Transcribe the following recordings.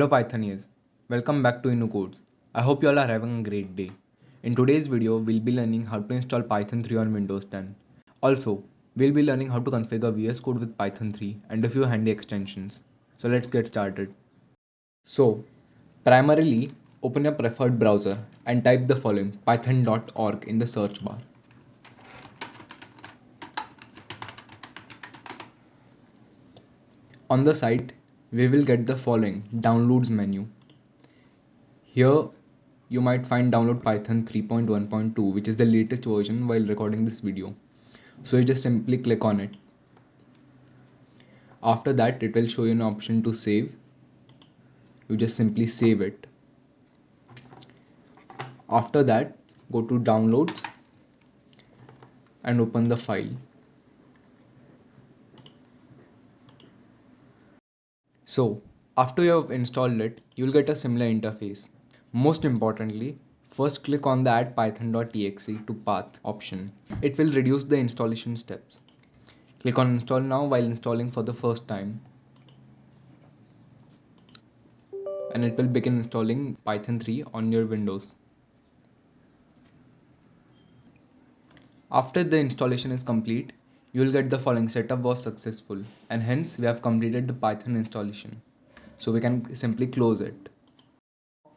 Hello Pythonians, welcome back to InuCodes. I hope you all are having a great day. In today's video, we'll be learning how to install Python 3 on Windows 10. Also, we'll be learning how to configure VS Code with Python 3 and a few handy extensions. So let's get started. So, primarily, open your preferred browser and type the following python.org in the search bar. On the site, we will get the following downloads menu. Here you might find download Python 3.1.2, which is the latest version while recording this video. So you just simply click on it. After that, it will show you an option to save. You just simply save it. After that, go to downloads and open the file. So after you have installed it, you will get a similar interface. Most importantly, first click on the add python.exe to path option. It will reduce the installation steps. Click on install now while installing for the first time. And it will begin installing Python 3 on your Windows. After the installation is complete, you will get the following: setup was successful, and hence we have completed the Python installation. So we can simply close it.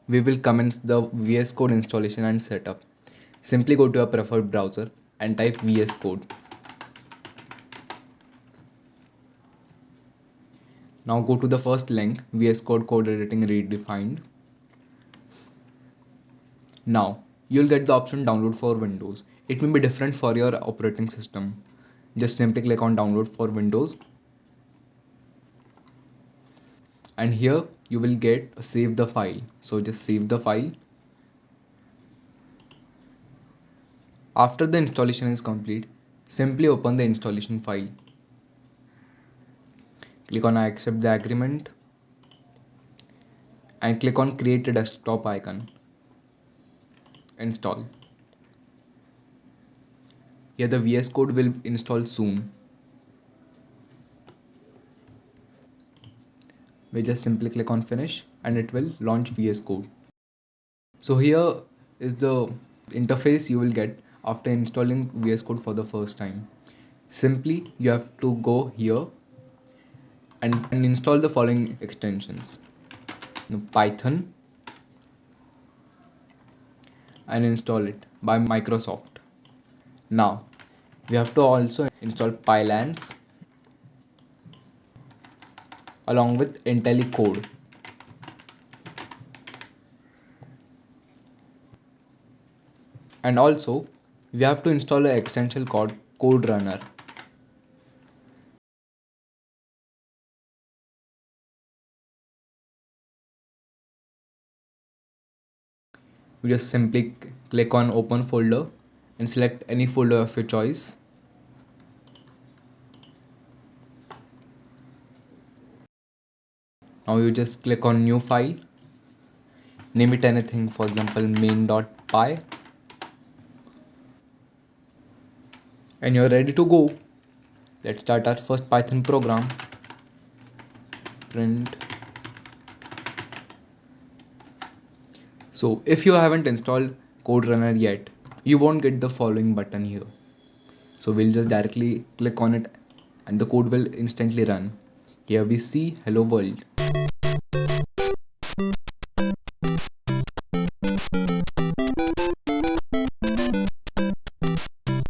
We will commence the VS Code installation and setup. Simply go to your preferred browser and type VS Code. Now go to the first link, VS Code code editing redefined. Now you'll get the option download for Windows. It may be different for your operating system. Just simply click on download for Windows. And here you will get save the file. So just save the file. After the installation is complete, simply open the installation file. Click on I accept the agreement and click on create a desktop icon. Install. Here the VS Code will install soon. We just simply click on finish and it will launch VS Code. So here is the interface you will get after installing VS Code for the first time. Simply you have to go here and install the following extensions: Python, and install it by Microsoft. Now we have to also install Pylance along with IntelliCode. And also we have to install an extension called Code Runner. You just simply click on open folder and select any folder of your choice. Now you just click on new file, name it anything, for example main.py, and you're ready to go. Let's start our first Python program. Print. So if you haven't installed Code Runner yet, you won't get the following button here. So we'll just directly click on it and the code will instantly run. Here we see hello world.